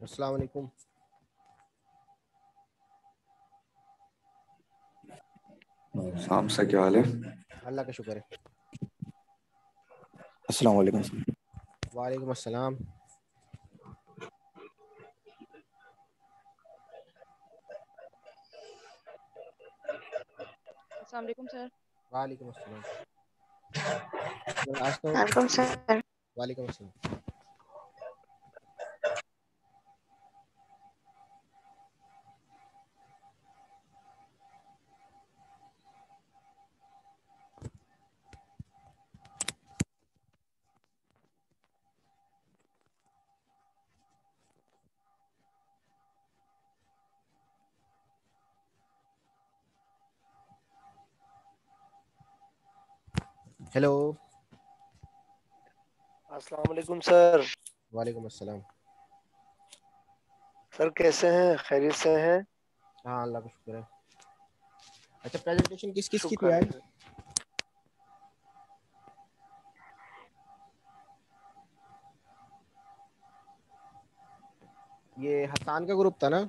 अस्सलाम वालेकुम। शाम सा क्या हाल है? अल्लाह का शुक्र है। अस्सलाम वालेकुम। वालेकुम अस्सलाम। अस्सलाम वालेकुम सर। वालेकुम अस्सलाम। आज तो वेलकम सर। वालेकुम अस्सलाम। हेलो। अस्सलाम वालेकुम सर। वालेकुम अस्सलाम। सर कैसे हैं? खैरियत से हैं? हाँ, अल्लाह का शुक्र है। अच्छा, प्रेजेंटेशन किस किस की थी शुक्र आज? है। ये हसान का ग्रुप था ना?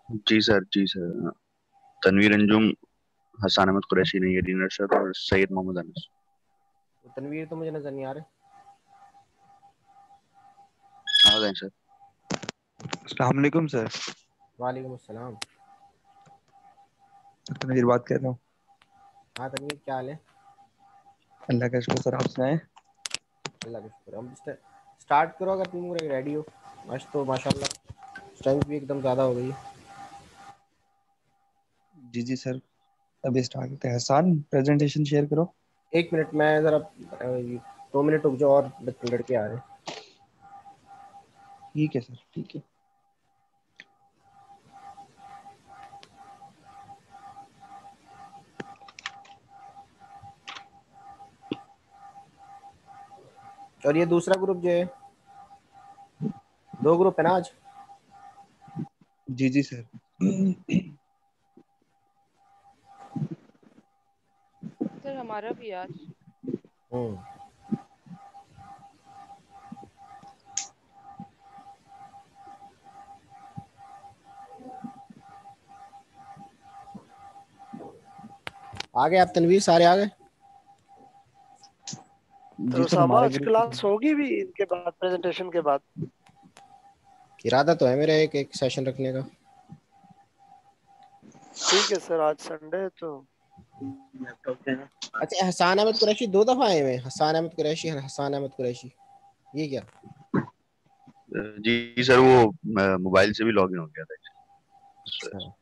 जी सर, जी सर। तनवीर अंजुम, हसन अहमद कुरैशी, नईर अरशद और सैयद मोहम्मद अनस। तो तनवीर तो मुझे नजर नहीं आ रहे। आ गए सर। अस्सलाम वालेकुम सर। वालेकुम अस्सलाम। तनवीर बात कर रहा हूँ। हाँ तनवीर, क्या हाल है? अल्लाह का शुक्र सर, आप सुनाएं। अल्लाह का शुक्र। हम स्टार्ट करो अगर तुम रेडी हो। आज तो माशाल्लाह स्ट्रेंथ भी एकदम ज़्यादा हो गई है। जी जी सर, अभी स्टार्ट करते हैं। हसन, प्रेजेंटेशन शेयर करो। एक मिनट, मैं ज़रा 2 मिनट रुक जाओ और लड़के आ रहे हैं। ठीक है सर, ठीक है। और ये दूसरा ग्रुप जो है, 2 ग्रुप है ना आज? जी जी सर। सर हमारा भी आज। हम्म। आ गए आप तनवीर? सारे आ गए? जी तो सर, साहब हमारे आज ग्रुप क्लास होगी भी इनके बाद, प्रेजेंटेशन के बाद? इरादा तो है मेरा एक एक सेशन रखने का। ठीक है सर, आज संडे है तो अच्छा, हसान अहमद कुरैशी 2 दफा आए हुए हैं। हसान अहमद कुरैशी, हसान अहमद कुरैशी, ये क्या? जी सर, वो मोबाइल से भी लॉगिन हो गया था अच्छा, सर।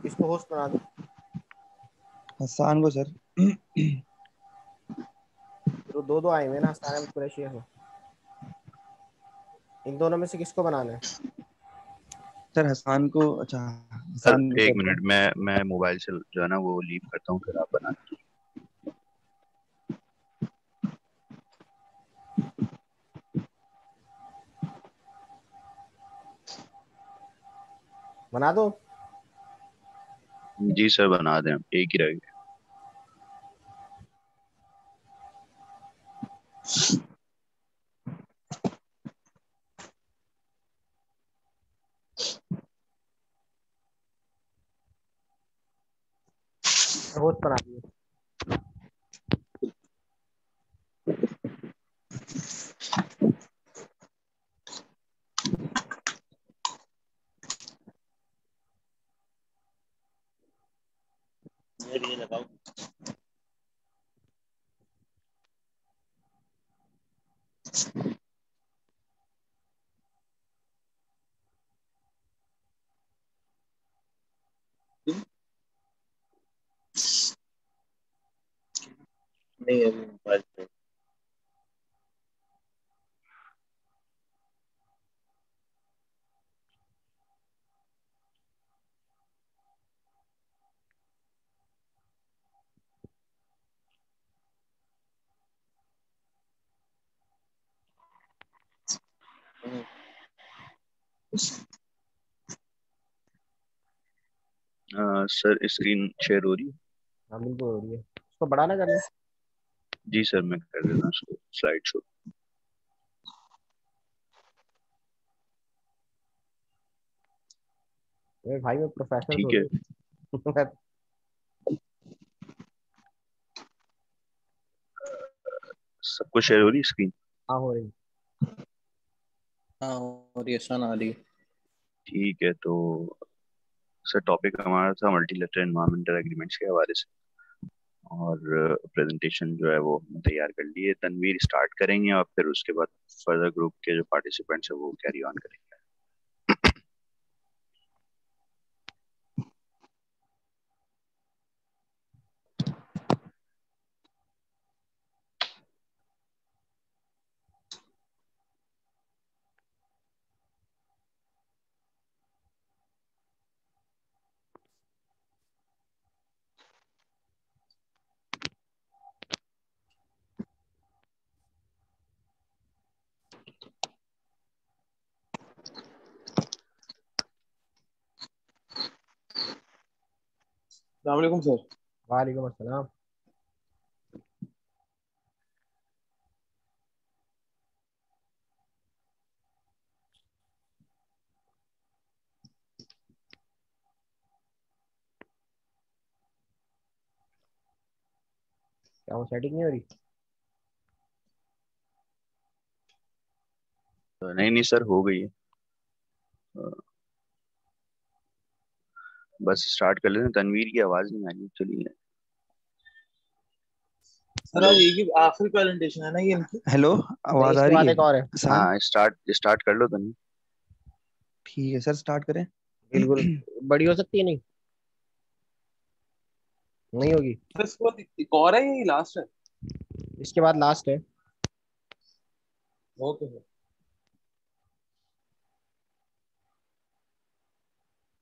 इसको होस्ट बना दो। हसन को सर। तो 2-2 आए हुए हैं ना, हसान अहमद कुरैशी है। इन दोनों में से किसको बनाना है? सर हसन को, अच्छा सर हसन एक कर दो। मिनट, मैं मोबाइल से जो है ना वो लीव करता हूँ, फिर आप बना दीजिए। बना दो। जी सर, बना दें, एक ही रह गया। होस्ट बना दिए। नहीं, अभी मोबाइल पे। सर स्क्रीन शेयर हो रही है? हाँ बिल्कुल हो रही है। उसको बढ़ाना कर ले। जी सर, मैं कर देता हूँ उसको स्लाइड शो। मेरे भाई में प्रोफेशनल ठीक थोड़ी है, हूँ। सबको शेयर हो रही स्क्रीन? हाँ हो रही। हाँ, और ये सन आ रही है। ठीक है, तो सर टॉपिक हमारा था मल्टीलेटरल एनवायरमेंटल एग्रीमेंट्स के हवाले से, और प्रेजेंटेशन जो है वो हमने तैयार कर ली है। तनवीर स्टार्ट करेंगे और फिर उसके बाद फर्दर ग्रुप के जो पार्टिसिपेंट्स हैं वो कैरी ऑन करेंगे। अस्सलाम वालेकुम सर। वालेकुम अस्सलाम। क्या वो सेटिंग नहीं हो रही? तो नहीं नहीं सर, हो गई है। अ, बस स्टार्ट कर लेते हैं। तनवीर की आवाज़ नहीं आ रही, चलिए। Sir hello. आज ये की आखिरी प्रेजेंटेशन है ना ये इनकी। हेलो, नहीं, आवाज आ इसके रही बाद है एक और है। हसन? हाँ, स्टार्ट स्टार्ट कर लो तनवीर। ठीक है सर, स्टार्ट करें। बिल्कुल। बड़ी हो सकती है? नहीं, नहीं होगी। सर इसके बाद एक और है, यही लास्ट है? इसके बाद लास्ट है। Okay sir.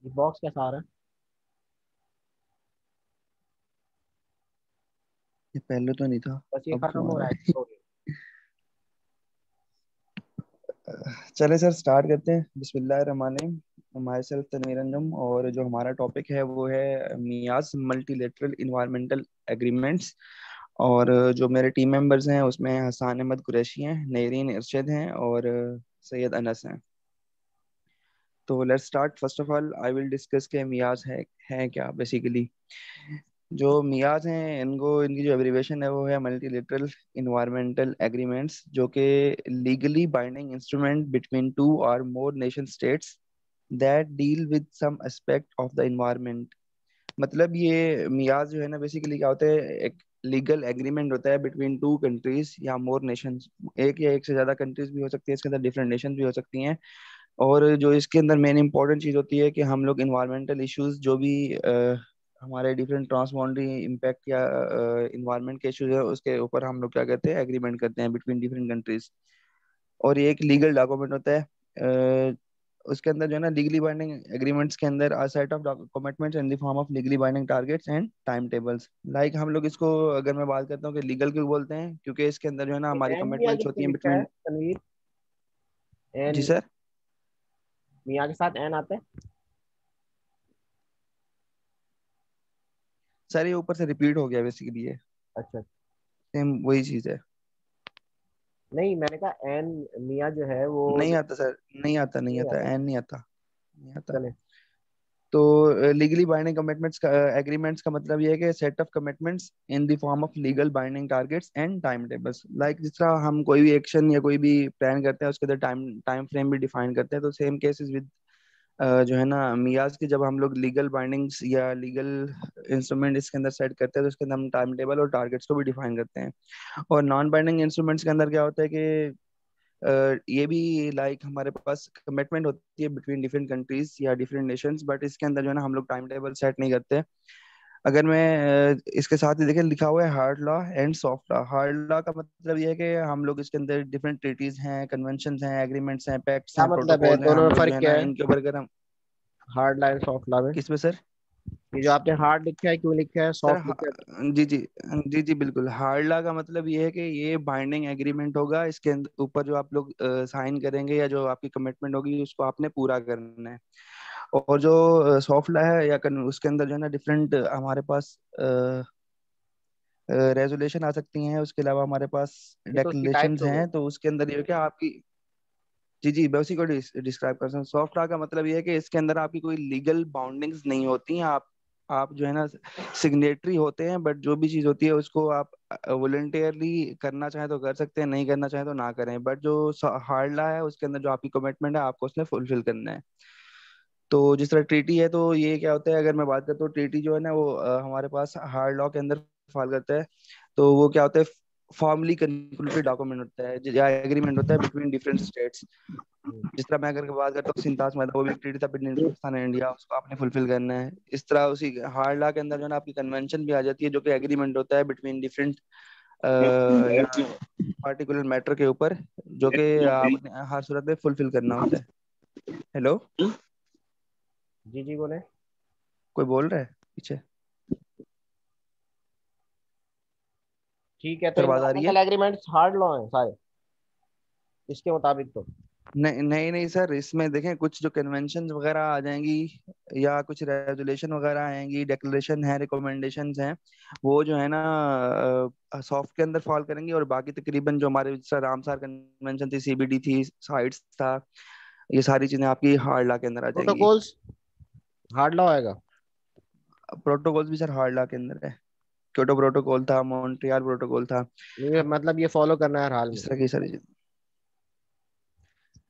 ये बॉक्स कैसा आ रहा है? ये पहले तो नहीं था, बस ये अब खत्म क्यों आ हो रहा रहा है, है? सॉरी। चले सर, स्टार्ट करते हैं। बिस्मिल्लाहिर्रहमानिर्रहीम। माई सेल्फ तनवीर अंजुम, और जो हमारा टॉपिक है वो है मियाज मल्टीलेटरल इन्वायरमेंटल एग्रीमेंट्स। और जो मेरे टीम मेंबर्स हैं उसमें हसान अहमद कुरैशी हैं, नरीन इरशद हैं, और सैयद अनस हैं। तो let's start. First of all I will discuss के मियाज है क्या बेसिकली। जो मियाज हैं इनको, इनकी जो एब्रीवेशन है वो है मल्टीलेटरल इन्वायरमेंटल एग्रीमेंट्स, जो कि legally binding instrument between two और more nation states that deal with some aspect of the environment. मतलब ये मियाज जो है ना, बेसिकली क्या होता है, एक लीगल एग्रीमेंट होता है बिटवीन टू कंट्रीज या मोर नेशंस। एक या एक से ज्यादा कंट्रीज भी हो सकती है इसके अंदर, डिफरेंट नेशन भी हो सकती हैं। और जो इसके अंदर मेन इंपॉर्टेंट चीज़ होती है कि हम लोग इन्वायरमेंटल इश्यूज जो भी हमारे डिफरेंट ट्रांसबाउंडरी इम्पैक्ट या इन्वायरमेंट के इश्यूज है, उसके ऊपर हम लोग क्या करते हैं, एग्रीमेंट करते हैं बिटवीन डिफरेंट कंट्रीज। और ये एक लीगल डॉक्यूमेंट होता है। अ, उसके अंदर जो है ना, लीगली बाइंडिंग एग्रीमेंट्स के अंदर a set of commitments in the form of legally binding targets and time tables. Like हम लोग इसको, अगर मैं बात करता हूँ कि लीगल क्यों बोलते हैं, क्योंकि इसके अंदर जो है ना ये हमारी एन मियाँ कमिटमेंट्स किस पे होती हैं लिखा है between. Tanveer? G N sir. मियाँ के साथ एन आता है? सर ये ऊपर से रिपीट हो गया बेसिकली, ये अच्छा। सेम वही चीज है। नहीं, मैंने कहा एन मियाँ जो है वो नहीं आता सर, नहीं आता, नहीं नहीं आता, आता। एन नहीं आता, नहीं आता। चले। तो लीगली बाइंडिंग कमिटमेंट्स का, एग्रीमेंट्स का मतलब ये है कि set of commitments in the form of legal binding targets and time tables. Like जिस तरह हम कोई भी एक्शन या कोई भी प्लान करते हैं उसके अंदर टाइम टाइम फ्रेम भी डिफाइन करते हैं, तो सेम केसेस विद जो है ना मियाज की, जब हम लोग लीगल बाइंडिंग्स या लीगल इंस्ट्रूमेंट इसके अंदर सेट करते हैं तो उसके अंदर हम टाइम टेबल और टारगेट्स को भी डिफाइन करते हैं। और नॉन बाइंडिंग इंस्ट्रूमेंट्स के अंदर क्या होता है कि ये भी लाइक हमारे पास कमिटमेंट होती है बिटवीन डिफरेंट कंट्रीज या डिफरेंट नेशंस, बट इसके अंदर जो है ना हम लोग टाइम टेबल सेट नहीं करते। अगर मैं इसके साथ ही देखें, लिखा हुआ है hard law and soft law. Hard law का मतलब ये है कि हम लोग इसके अंदर डिफरेंट ट्रीटीज हैं, कन्वेंशंस हैं, एग्रीमेंट्स हैं, पैक्ट्स क्या हैं, मतलब है, प्रोटोकॉल हैं, दोनों हम में लोग जो फर्क है क्या ना है? इनके ऊपर अगर हम। हार्ड लाइन सॉफ्ट ला में? किसमें सर? ये जो आपने हार्ड लिखा है क्यों लिखा है, सर सॉफ्ट लिखा है? जी जी, जी जी बिल्कुल। हार्ड लॉ का मतलब ये है कि ये बाइंडिंग एग्रीमेंट होगा, इसके ऊपर जो आप लोग साइन करेंगे या जो आपकी कमिटमेंट होगी उसको आपने पूरा करना है। और जो सॉफ्ट लॉ है या उसके अंदर जो है ना डिफरेंट हमारे पास रेजोल्यूशन आ सकती हैं, उसके अलावा हमारे पास ये तो उसकी डेक्लेरेशंस टाइप्स हो गई। हैं, तो उसके अंदर ये है कि आपकी। जी जी, मैं उसी को डिस्क्राइब कर सकता हूँ। सॉफ्ट लॉ का मतलब ये है कि इसके अंदर आपकी कोई लीगल बाउंडिंग्स नहीं होती हैं। आप जो है ना सिग्नेटरी होते हैं, बट जो भी चीज होती है उसको आप वॉलंटियरली करना चाहें तो कर सकते हैं, नहीं करना चाहें तो ना करें। बट जो हार्ड लॉ है उसके अंदर जो आपकी कमिटमेंट है आपको उसने फुलफिल करना है। तो जिस तरह ट्रीटी है, तो ये क्या होता है, अगर मैं बात करता हूँ ट्रीटी जो है ना वो हमारे पास हार्ड लॉ के अंदर फॉल करता है। तो वो क्या होता है, फॉर्मली कंक्लूडेड डॉक्यूमेंट होता है या एग्रीमेंट होता है बिटवीन डिफरेंट स्टेट्स। जिस तरह मैं अगर बात करता हूँ सिंतास मैदा, वो भी एक ट्रीटी था बिटवीन पाकिस्तान एंड इंडिया, उसको आपने फुलफिल करना है। इस तरह उसी हार्ड लॉ के अंदर जो है ना आपकी कन्वेंशन भी आ जाती है, जो कि एग्रीमेंट होता है बिटवीन डिफरेंट या पार्टिकुलर मैटर के ऊपर, जो कि आपने हर सूरत में फुलफिल करना होता है। हेलो, जी जी बोले। कोई बोल रहा है पीछे? ठीक है, तो सर आवाज आ रही है? इन्वायरमेंटल एग्रीमेंट्स हार्ड लॉ है सारे इसके मुताबिक तो। नहीं नहीं नहीं सर, इसमें देखें कुछ जो कन्वेंशन वगैरह आ जाएंगी या कुछ रेजुलेशन वगैरह आएंगी, डिक्लेरेशन है, रिकमेंडेशंस हैं, वो जो है ना सॉफ्ट के अंदर फॉल करेंगी। और बाकी तकरीबन जो हमारे जैसा रामसार कन्वेंशन थी, सीबीडी थी, साइट्स था, ये सारी चीजें आपकी हार्ड लॉ के अंदर आ जाएंगी। प्रोटोकॉल्स हार्ड लॉ आएगा। प्रोटोकॉल्स भी सर हार्ड लॉ के अंदर है। क्योटो प्रोटोकॉल था, मॉन्ट्रियल प्रोटोकॉल था, ये मतलब ये फॉलो करना है हर हाल में। इस तरह की सारी चीजें।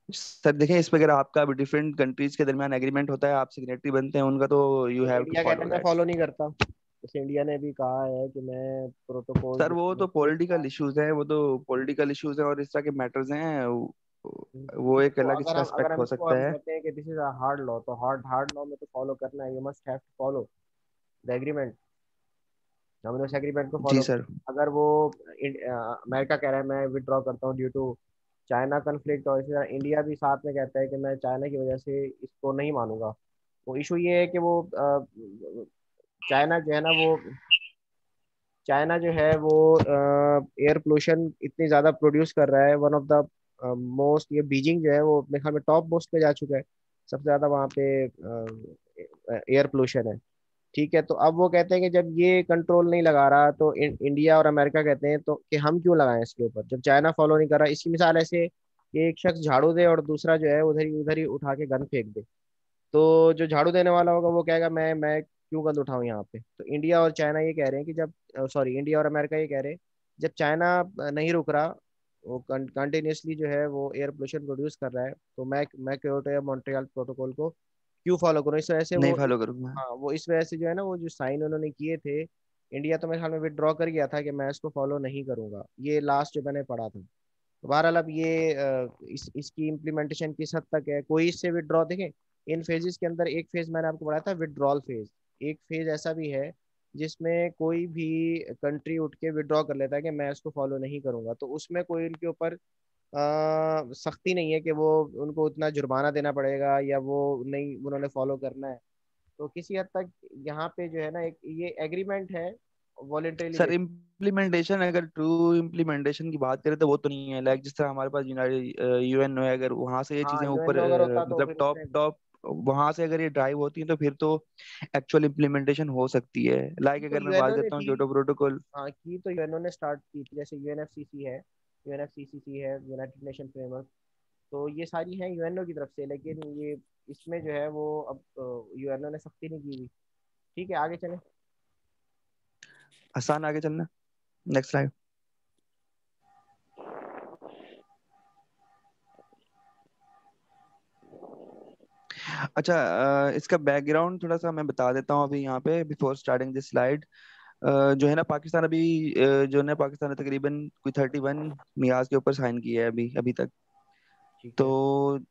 सर देखें, इस पे अगर आपका डिफरेंट कंट्रीज के दरमियान एग्रीमेंट होता है, आप सिग्नेटरी बनते हैं उनका, तो यू हैव टू इंडिया कहता फॉलो है मैं दैट। फॉलो नहीं करता, जैसे इंडिया ने भी कहा है कि मैं प्रोटोकॉल सर वो तो पॉलिटिकल इश्यूज हैं, वो तो पॉलिटिकल इश्यूज हैं और इस तरह के मैटर्स हैं, वो एक तो अलग अगर इसका हम एस्पेक्ट हो इसको सकता हम है। कहते हैं कि this is a hard law, तो हार्ड हार्ड लॉ में तो फॉलो करना है, you must have to follow the agreement. हमने उस एग्रीमेंट को जी फॉलो सर। किया। अगर वो अमेरिका कह रहा है मैं विड्रॉ करता हूँ ड्यू टू चाइना कन्फ्लिक्ट, और इसी तरह इंडिया भी साथ में कहता है कि मैं चाइना की वजह से इसको नहीं मानूंगा, वो इशू ये है कि वो चाइना जो है ना वो चाइना जो है वो एयर पोल्यूशन इतनी ज़्यादा प्रोड्यूस कर रहा है, वन ऑफ द मोस्ट, ये बीजिंग जो है वो मेरे ख्याल में टॉप मोस्ट पे जा चुका है, सबसे ज़्यादा वहाँ पे एयर पोल्यूशन है। ठीक है, तो अब वो कहते हैं कि जब ये कंट्रोल नहीं लगा रहा तो इंडिया और अमेरिका कहते हैं तो कि हम क्यों लगाएं इसके ऊपर, जब चाइना फॉलो नहीं कर रहा। इसकी मिसाल ऐसे कि एक शख्स झाड़ू दे और दूसरा जो है उधर ही उठा के गन फेंक दे, तो जो झाड़ू देने वाला होगा वो कहेगा मैं क्यों गंद उठाऊं यहाँ पे। तो इंडिया और चाइना ये कह रहे हैं कि जब इंडिया और अमेरिका ये कह रहे हैं जब चाइना नहीं रुक रहा, वो कंटिन्यूसली जो है वो एयर पोल्यूशन प्रोड्यूस कर रहा है, तो मैं क्योटो या मॉन्ट्रियल प्रोटोकॉल को क्यों फॉलो करूँ। इस वजह से नहीं वो फॉलो करूंगा। हाँ, वो इस वजह से जो है ना वो जो साइन उन्होंने किए थे, इंडिया तो मेरे ख्याल में विदड्रॉ कर गया था कि मैं इसको फॉलो नहीं करूंगा, ये लास्ट जो मैंने पढ़ा था। तो बहरहाल अब ये इसकी इम्प्लीमेंटेशन किस हद तक है, कोई इससे विदड्रॉ देखें इन फेजेस के अंदर, एक फेज मैंने आपको बताया था विदड्रॉल फेज, एक फेज ऐसा भी है जिसमें कोई भी कंट्री उठ के विदड्रॉ कर लेता है कि मैं इसको फॉलो नहीं करूंगा, तो उसमें कोई उनके ऊपर सख्ती नहीं है कि वो उनको उतना जुर्माना देना पड़ेगा या वो नहीं उन्होंने फॉलो करना है। तो किसी हद तक यहाँ पे जो है ना एक ये एग्रीमेंट है वॉलेंटरीली सर बेस्ड। इम्प्लीमेंटेशन, अगर ट्रू इम्प्लीमेंटेशन की बात करें तो वो तो नहीं है। लाइक जिस तरह हमारे पास यूनाइटेड यूएन है, अगर वहां से ये हाँ, चीजें यूएन ऊपर अगर होता तो मतलब फिर टॉप उसने टॉप वहां से अगर ये ड्राइव होती है, तो फिर तो एक्चुअल इम्प्लीमेंटेशन हो सकती है। लाइक की तो अगर मैं बात यूएनओ ने करता हूँ थी। Kyoto protocol. हाँ, की तो यूएनओ ने स्टार्ट की थी, जैसे यूएनएफसीसी है, यूएनएफसीसीसी है, यूनाइटेड नेशन फ्रेमवर्क, तो ये सारी हैं यूएनओ की तरफ से, लेकिन ये इसमें जो है वो अब यूएनओ ने सख्ती नहीं की हुई। ठीक है, आगे चलें। आसान, आगे चलना, नेक्स्ट स्लाइड। अच्छा, इसका बैकग्राउंड थोड़ा सा मैं बता देता हूँ अभी यहाँ पे, बिफोर स्टार्टिंग दिस स्लाइड। जो है ना पाकिस्तान अभी जो है ना पाकिस्तान ने तकरीबन कोई 31 मियाज के ऊपर साइन किया है अभी अभी तक। ठीक तो है।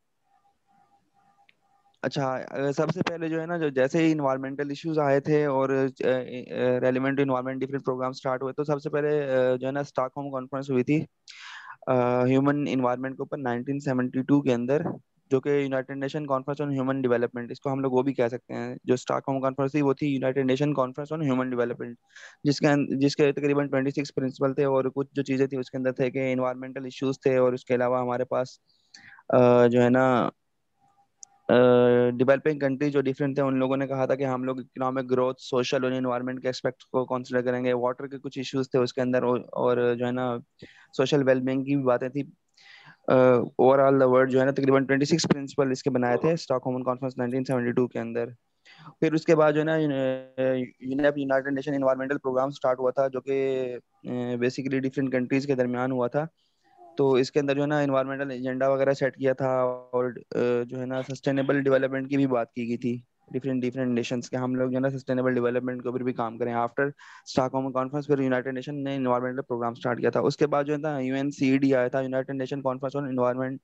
अच्छा, सबसे पहले जो है ना, जो जैसे ही इन्वायरमेंटल इश्यूज आए थे और relevant environment different program start हुए, तो सबसे पहले जो है ना स्टॉकहोम कॉन्फ्रेंस हुई थी ह्यूमन इन्वायरमेंट के ऊपर 1972 के अंदर, जो कि United nation conference on human development, इसको हम लोग वो भी कह सकते हैं। जो स्टॉकहोम कॉन्फ्रेंस थी वो थी United nation conference on human development, जिसके तकरीबन 26 प्रिंसिपल थे और कुछ जो चीज़ें थी उसके अंदर थे कि इन्वायरमेंटल इश्यूज थे, और उसके अलावा हमारे पास जो है ना डेवलपिंग कंट्री जो डिफरेंट थे, उन लोगों ने कहा था कि हम लोग इकोनॉमिक ग्रोथ, सोशल और इन्वायरमेंट के एस्पेक्ट को कंसिडर करेंगे। वाटर के कुछ इश्यूज थे उसके अंदर, और जो है ना सोशल वेलबींग की भी बातें थी। ओवरऑल द वर्ल्ड जो है ना तकरीबन 26 प्रिंसिपल इसके बनाए थे स्टॉकहोम कॉन्फ्रेंस 1972 के अंदर। फिर उसके बाद जो है ना UNEP united nation environmental program start हुआ था, जो कि बेसिकली डिफरेंट कंट्रीज के दरमियान हुआ था। तो इसके अंदर जो है ना इन्वायरमेंटल एजेंडा वगैरह सेट किया था, और जो है ना सस्टेनेबल डेवलपमेंट की भी बात की गई थी। डिफरेंट डिफरेंट नेशंस के हम लोग जो है ना सस्टेनेबल डेवलपमेंट के ऊपर भी काम करें। आफ्टर स्टॉकहोम कॉन्फ्रेंस फिर यूनाइटेड नेशन ने इन्वायरमेंटल प्रोग्राम स्टार्ट किया था। उसके बाद जो है ना यूएनसीईडी आया था, United nation conference on environment,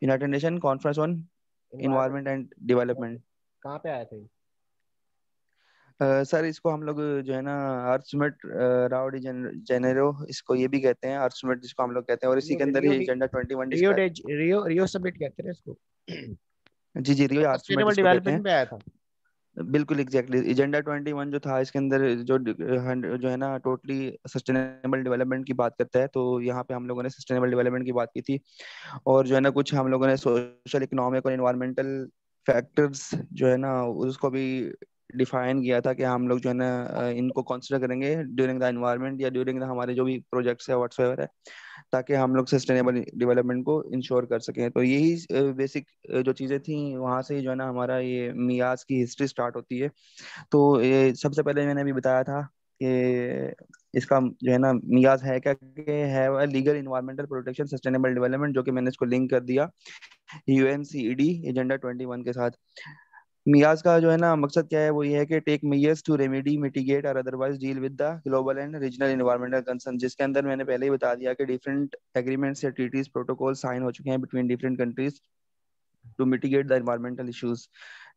United nation conference on environment environment and development. कहाँ पे आया था ये? सर इसको हम लोग जो है ना अर्थ राव डी जेनेरो, इसको ये भी कहते हैं अर्थ जिसको हम लोग कहते हैं, और इसी रियो के अंदर रियो ही एजेंडा 21 रियो डिस्कस। डे रियो रियो समिट कहते हैं इसको। जी जी, रियो अर्थ सस्टेनेबल इसको कहते हैं। डेवलपमेंट पे आया था। बिल्कुल एग्जैक्टली, एजेंडा 21 जो था इसके अंदर जो है ना टोटली सस्टेनेबल डेवलपमेंट की बात करता है। तो यहाँ पे हम लोगों ने सस्टेनेबल डेवलपमेंट की बात की थी, और जो है ना कुछ हम लोगों ने सोशल इकोनॉमिक और इन्वायरमेंटल फैक्टर्स जो है ना उसको भी डिफाइन किया था कि हम लोग जो है ना इनको कंसिडर करेंगे ड्यूरिंग द एनवायरनमेंट या ड्यूरिंग द हमारे जो भी प्रोजेक्ट्स है व्हाट्सएवर है, ताकि हम लोग सस्टेनेबल डेवलपमेंट को इंश्योर कर सकें। तो यही बेसिक जो चीज़ें थी, वहाँ से ही जो है ना हमारा ये मियाज की हिस्ट्री स्टार्ट होती है। तो ये सबसे पहले मैंने अभी बताया था कि इसका जो है ना मियाज है क्या, कि है legal environmental protection sustainable development, जो कि मैंने इसको लिंक कर दिया यूएनसीईडी एजेंडा 21 के साथ। मियाज का जो है ना मकसद क्या है, वो ये है कि take measures to remedy mitigate और otherwise deal with the global and regional environmental concern, जिसके अंदर मैंने पहले ही बता दिया कि डिफरेंट एग्रीमेंट्स या ट्रीटीज प्रोटोकॉल साइन हो चुके हैं between different countries to mitigate the environmental issues,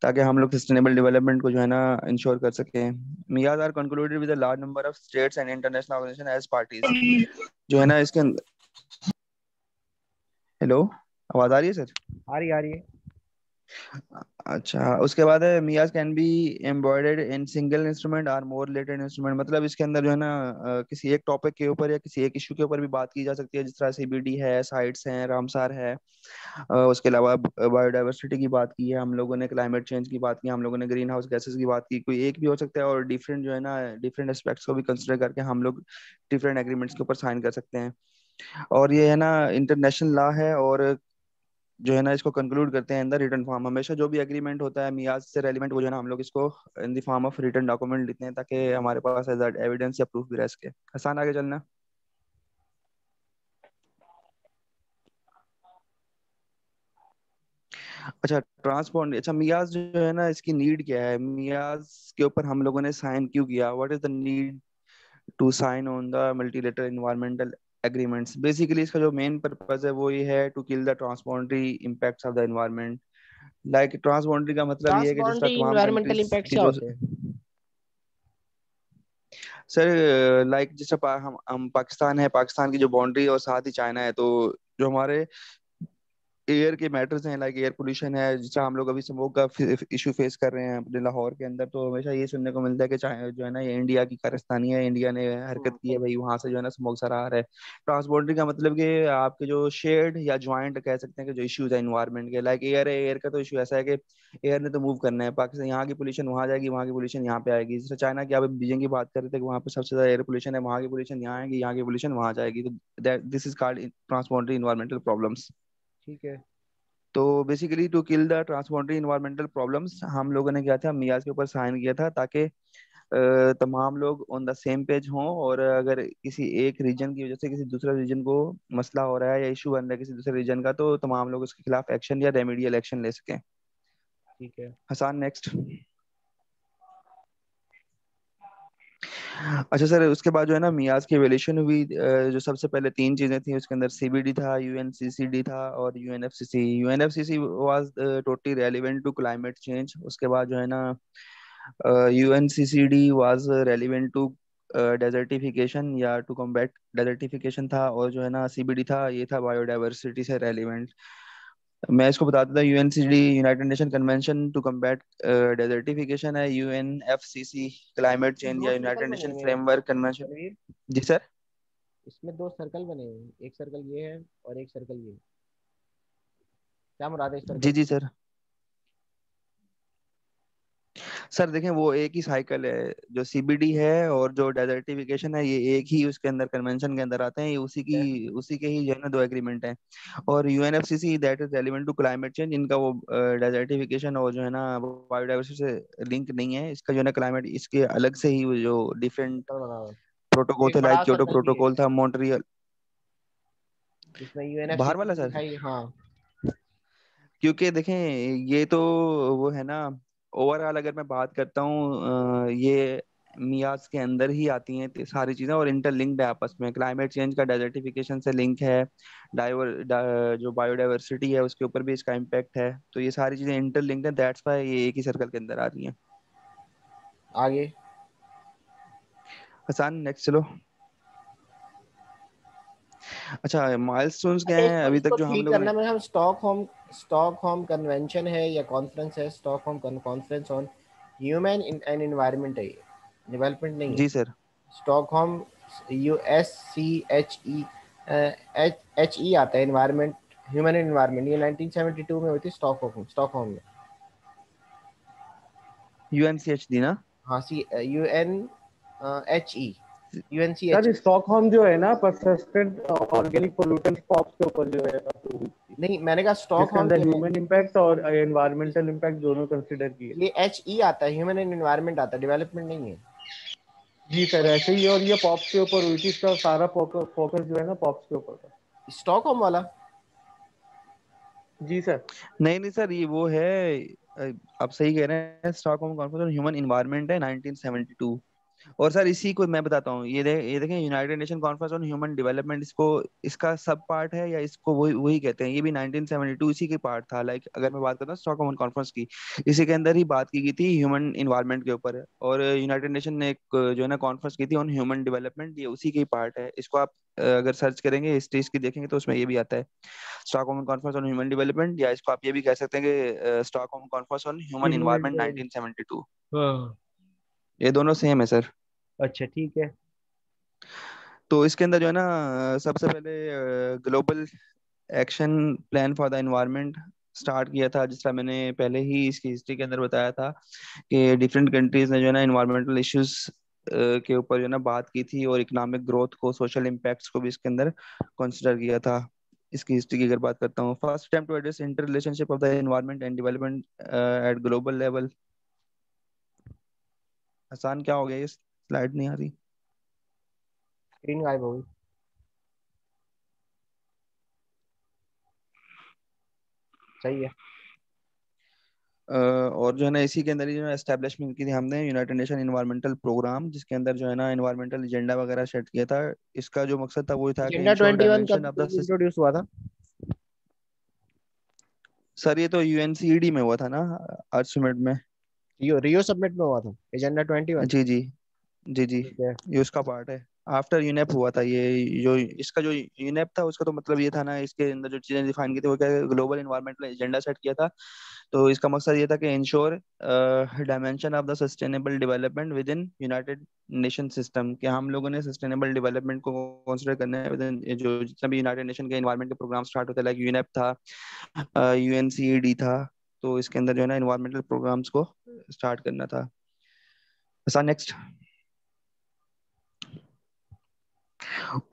ताकि हम लोग सस्टेनेबल डेवलपमेंट को जो है ना इंश्योर कर सकें। MEAs are concluded with a large number of states and international organisation as parties, जो है ना इसके हेलो, आवाज आ रही है सर? आ रही है। अच्छा, उसके बाद है MEAs can be embodied in single instrument और मोर रिलेटेड इंस्ट्रूमेंट, मतलब इसके अंदर जो है ना किसी एक टॉपिक के ऊपर या किसी एक इशू के ऊपर भी बात की जा सकती है, जिस तरह सीबीडी है, साइट्स हैं, रामसार है। उसके अलावा बायोडायवर्सिटी की बात की है हम लोगों ने, क्लाइमेट चेंज की बात की हम लोगों ने, ग्रीन हाउस गैसेस की बात की, कोई एक भी हो सकता है, और डिफरेंट जो है ना डिफरेंट एस्पेक्ट्स को भी कंसिडर करके हम लोग डिफरेंट एग्रीमेंट्स के ऊपर साइन कर सकते हैं। और ये है ना इंटरनेशनल लॉ है, और जो है ना इसको कंक्लूड करते हैं इन द रिटन फॉर्म। हमेशा जो भी एग्रीमेंट होता है मियाज से रेलिवेंट, वो जो है ना हम लोग इसको in the form of written document लिखते हैं, ताकि हमारे पास एज एविडेंस या प्रूफ भी रह सके। आसान, आगे चलना। अच्छा, ट्रांसपोर्ट, अच्छा मियाज जो है ना इसकी नीड क्या है, मियाज के ऊपर हम लोगों ने साइन क्यों किया, what is the need to sign on the multilateral environmental agreements. Basically इसका जो मेन पर्पज है वो ये है to kill the transboundary impacts of the environment. Like transboundary का मतलब ये है कि जिस तरह ट्रांसबॉन्डरी तमाम इन्वायरमेंटल कंट्रीज इम्पैक्ट की क्या जो, होते हैं? सर लाइक जिस तरह हम पाकिस्तान है, पाकिस्तान की जो बाउंड्री और साथ ही चाइना है, तो जो हमारे एयर के मैटर्स हैं, लाइक एयर पोल्यूशन है, जिस तरह हम लोग अभी स्मोक का इशू फेस कर रहे हैं अपने लाहौर के अंदर, तो हमेशा ये सुनने को मिलता है कि चाइना जो है ना ये इंडिया की कारस्तानी है, इंडिया ने हरकत की है भाई, वहां से जो है ना स्मोक सरा आ रहा है। ट्रांसबॉर्डरी का मतलब कि आपके जो शेयर्ड या ज्वाइंट कह सकते हैं कि जो इश्यूज है इन्वायरमेंट के, लाइक एयर है, एयर का तो इशू ऐसा है कि एयर ने तो मूव करना है, पाकिस्तान यहाँ की पोल्यूशन वहाँ जाएगी, वहाँ की पोल्यूशन यहाँ पे आएगी। जैसे चाइना की आप बीजिंग की बात कर रहे थे कि वहाँ पे सबसे ज्यादा एयर पोल्यूशन है, वहाँ की पोल्यूशन यहाँ आएगी, यहाँ की पोल्यूशन वहाँ जाएगी, तो this is called transboundary environmental problems. ठीक है। तो basically to kill the transboundary environmental problems हम लोगों ने क्या था मियाज के ऊपर साइन किया था, ताकि तमाम लोग ऑन द सेम पेज हों, और अगर किसी एक रीजन की वजह से किसी दूसरे रीजन को मसला हो रहा है या इशू बन रहा है किसी दूसरे रीजन का, तो तमाम लोग उसके खिलाफ एक्शन या रेमेडियल एक्शन ले सकें। ठीक है। हसान, नेक्स्ट। अच्छा सर, उसके बाद जो है ना मियाज की एवोल्यूशन हुई, जो सबसे पहले तीन चीजें थी उसके अंदर सीबीडी था, यूएनसीसीडी था, और UNFCC. UNFCC was totally relevant to climate change. उसके बाद जो है ना UNCCD was relevant to desertification या टू कॉम्बैट डेजर्टिफिकेशन था, और जो है ना सीबीडी था ये था बायोडाइवर्सिटी से रेलिवेंट। मैं इसको बता देता हूँ, UNCD United Nation Convention to combat desertification है, यूएनएफसीसी क्लाइमेट इसमें चेंज दो या सर्कल यूनाइटेड बने नेशन हुए हैं फ्रेमवर्क कन्वेंशन। तनवीर। जी सर। इसमें दो सर्कल बने हुए हैं, एक सर्कल ये है और एक सर्कल ये है। क्या मुराद है इस सर्कल जी से? जी सर। सर देखें, वो एक ही साइकिल है, जो सीबीडी है और जो डेजर्टिफिकेशन है, ये एक ही उसके अंदर कन्वेंशन के अंदर आते हैं। ये उसी के ही जो है ना दो एग्रीमेंट हैं। और UNFCC that is relevant to climate change, इनका वो डेजर्टिफिकेशन और जो है ना बायोडाइवर्सिटी से लिंक नहीं है। इसका जो है ना क्लाइमेट, इसके अलग से ही वो जो डिफरेंट बना हुआ है। प्रोटोकॉल थे, एक लाइक बड़ा क्योटो सर्कल भी है प्रोटोकॉल था, मॉन्ट्रियल। जिसमें बाहर यूएनएफसीसी वाला सर, लिखा ही, हाँ। क्योंकि देखें ये तो वो है ना, ओवरऑल अगर मैं बात करता हूँ, ये मियाज के अंदर ही आती हैं सारी चीजें और इंटरलिंक्ड है आपस में। क्लाइमेट चेंज का डेजर्टिफिकेशन से लिंक है, जो बायोडाइवर्सिटी है उसके ऊपर भी इसका इम्पैक्ट है। तो ये सारी चीजें इंटरलिंक्ड है, दैट्स वाई ये एक ही सर्कल के अंदर आ रही हैं। आगे हसान नेक्स्ट चलो। अच्छा, माइलस्टोन्स क्या अच्छा, हैं इसको अभी तक इसको जो हम ठीक लोगों ने। करना में हम स्टॉकहोम कन्वेंशन है या कॉन्फ्रेंस है? Stockholm conference on human and environment है, डेवलपमेंट नहीं है। जी sir. Stockholm, USCHE, H E आता है, एनवायरनमेंट, ह्यूमन एंड एनवायरनमेंट। ये 1972 में हुई थी स्टॉकहोम स्टॉकहोम में। यूएनसीएचडी ना। हाँ, UNHE, सर UNCHE। स्टॉकहोम जो है ना परसिस्टेंट ऑर्गेनिक पोल्यूटेंट पॉप्स के ऊपर जो है approved हुई थी, नहीं, मैंने कहा जिसके स्टॉकहोम अंदर जो है ह्यूमन इम्पैक्ट और एनवायरमेंटल इम्पैक्ट दोनों कंसिडर किए। ये HE आता है, ह्यूमन एंड एनवायरनमेंट आता है, डेवलपमेंट नहीं है। जी सर, ऐसे ही। और ये पॉप्स के ऊपर हुई थी, इसका सारा फोकस जो है ना पॉप्स के ऊपर था। स्टॉकहोम वाला। जी सर। नहीं नहीं सर, ये वो है, अ, आप सही कह रहे हैं, Stockholm conference on human environment है 1972। और सर इसी को मैं बताता हूँ, ये देखें, United nation conference on human development, इसको इसका सब पार्ट है या इसको वही वही कहते हैं, ये भी 1972 इसी के पार्ट था। लाइक अगर मैं बात करता हूँ स्टॉकहोम कॉन्फ्रेंस की, इसी के अंदर ही बात की गई थी ह्यूमन इन्वायरमेंट के ऊपर। और यूनाइटेड नेशन ने एक जो है ना कॉन्फ्रेंस की थी ऑन ह्यूमन डेवलपमेंट, ये उसी के ही पार्ट है। इसको आप अगर सर्च करेंगे, हिस्ट्री की देखेंगे तो उसमें ये भी आता है, Stockholm conference on human development, या इसको आप ये भी कह सकते हैं कि Stockholm conference on human environment 1972। हाँ। ये दोनों सेम है सर। अच्छा, ठीक है। तो इसके अंदर जो है ना सबसे पहले global action plan for the environment start किया था, जिसका मैंने पहले ही इसकी हिस्ट्री के अंदर बताया था कि डिफरेंट कंट्रीज ने जो है ना इन्वायरमेंटल इश्यूज के ऊपर जो है ना बात की थी, और इकोनॉमिक ग्रोथ को, सोशल इम्पैक्ट्स को भी इसके अंदर कंसिडर किया था। इसकी हिस्ट्री की अगर बात करता हूँ, first attempt to address inter relationship of the environment and development at global level. आसान क्या हो गया, ये स्लाइड नहीं आ रही। स्क्रीन गायब हो गई। सही है। और जो है ना इसी के अंदर ही जो है एस्टेब्लिशमेंट की थी हमने यूनाइटेड नेशन इन्वायरमेंटल प्रोग्राम, जिसके अंदर जो है ना इन्वायरमेंटल एजेंडा वगैरह सेट किया था। इसका जो मकसद था वो था कि एजेंडा इंश्योर 21 डायमेंशन कब ऑफ द। इंट्रोड्यूस हुआ था? सर ये तो यूएनसीईडी में हुआ था ना, अर्थ समिट में। रियो समिट में हुआ था एजेंडा 21। जी जी, जी जी, ठीक है। ये उसका पार्ट है। आफ्टर यूनेप हुआ था ये, जो इसका जो यूनेप था उसका तो मतलब ये था ना, इसके अंदर जो चीजें डिफाइन की थी वो क्या, ग्लोबल इन्वायरमेंटल एजेंडा सेट किया था। तो इसका मकसद ये था कि ensure dimension of the sustainable development with in United nation system, कि हम लोगों ने सस्टेनेबल डेवलपमेंट को कंसिडर करना है विद इन, जो जितना भी यूनाइटेड नेशन के इन्वायरमेंट के प्रोग्राम स्टार्ट होते हैं, लाइक यूनेप था, यूएनसीईडी था। तो इसके अंदर जो है ना इन्वायरमेंटल प्रोग्राम्स को स्टार्ट करना था। नेक्स्ट।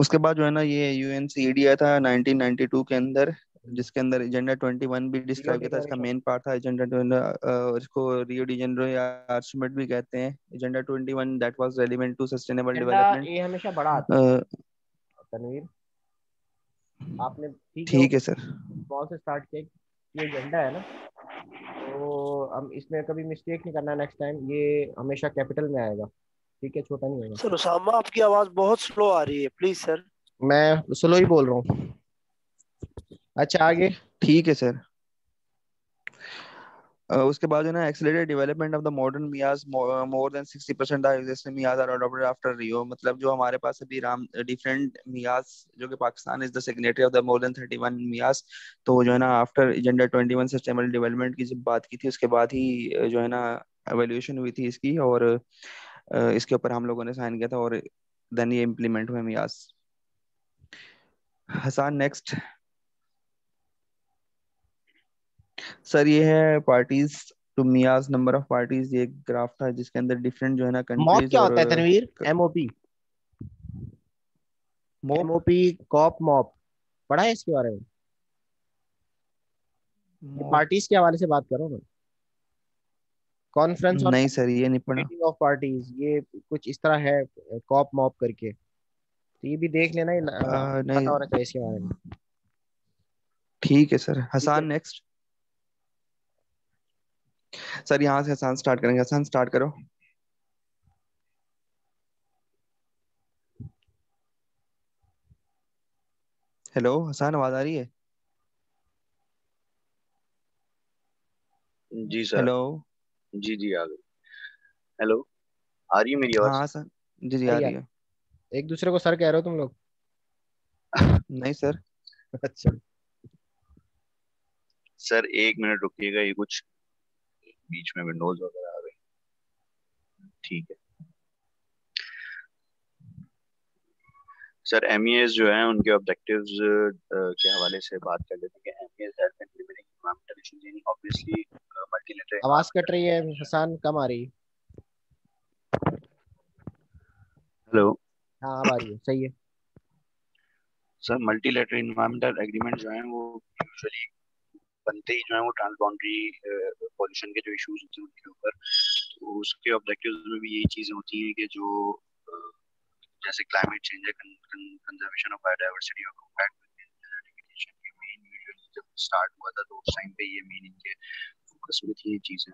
उसके बाद जो है ना ये यूएनसीईडी आया था 1992 के अंदर, जिसके अंदर एजेंडा 21 भी रियो डिस्क्राइब किया था। इसका डिक्लेरेशन। मेन पार्ट था एजेंडा 21, इसको रियो डी जेनेरो या आर्च समिट भी कहते हैं। Agenda 21 that was relevant to sustainable agenda development. ये हमेशा बड़ा आता है, तनवीर। आपने ठीक है वो ठीक है सर। स्मॉल से स्टार्ट किया। ये एजेंडा है ना, तो हम इसमें कभी मिस्टेक नहीं करना नेक्स्ट टाइम। ये हमेशा कैपिटल में आएगा, ठीक है, छोटा नहीं होगा। सर उसामा, आपकी आवाज बहुत स्लो आ रही है, प्लीज सर। मैं स्लो ही बोल रहा हूँ। अच्छा, आगे। ठीक है सर। उसके बाद जो है ना accelerated development of the modern MEAs, more than 60% of existing MEAs are adopted after Rio. मतलब जो हमारे पास अभी राम डिफरेंट मियाज, जो कि Pakistan is the signatory of the more than 31 मियाज। तो जो है ना आफ्टर एजेंडा 21 सस्टेनेबल डेवलपमेंट की जब बात की थी, उसके बाद ही जो है ना एवेल्यूएशन हुई थी इसकी, और इसके ऊपर हम लोगों ने साइन किया था, और देन ये इम्प्लीमेंट हुए मियाज। हसान नेक्स्ट। सर ये है parties to MEAs number of parties, ये एक ग्राफ था जिसके अंदर डिफरेंट जो है ना मॉप कंट्रीज क्या और होता है Tanveer? MOP, MOP. MOP, COP, MOP पढ़ा है इसके बारे में? ये मॉप पार्टीज के हवाले से बात करो ना, कॉन्फ्रेंस ऑन नहीं सर, ये नहीं पढ़ा। मीटिंग ऑफ पार्टीज, ये कुछ इस तरह है, कॉप मॉप करके। तो ये भी देख लेना, ये नहीं, पता होना चाहिए इसके बारे में। ठीक है सर। ठीक है। हसान नेक्स्ट। सर यहाँ से हसान स्टार्ट करेंगे। हसान स्टार्ट करो। हेलो हसान, आवाज आ रही है? जी सर। हेलो। जी जी आ गई। हेलो, आ रही है मेरी हाँ आवाज? हसान, जी जी आ सही है। रही है। एक दूसरे को सर कह रहे हो तुम लोग? नहीं सर। अच्छा। सर एक मिनट रुकिएगा, ये कुछ बीच में विंडोज वगैरह आ गई। ठीक है सर, एमईएस जो है उनके ऑब्जेक्टिव्स के हवाले से बात कर लेते हैं कि MES help in limiting environmental issues, यानी ऑब्वियसली मल्टीलेटरल आवाज कट एनवायरमेंटल। रही है हसान, कम आ रही है। हेलो हाँ अब आ रही है, सही है। सर, मल्टीलेटरल एनवायरमेंटल एग्रीमेंट जो है वो यूजुअली बनते ही जो है वो ट्रांसबाउंड्री पॉल्यूशन के जो इश्यूज होते हैं उनके ऊपर, तो उसके ऑब्जेक्टिव्स में भी यही चीजें होती हैं कि जो अ, जैसे क्लाइमेट चेंज है, कंजर्वेशन ऑफ बायोडायवर्सिटी और कॉम्बैट डिग्रेडेशन, के मेन यूजुअली जब स्टार्ट हुआ था तो उस टाइम पे ये मेन इनके फोकस में थी ये चीजें।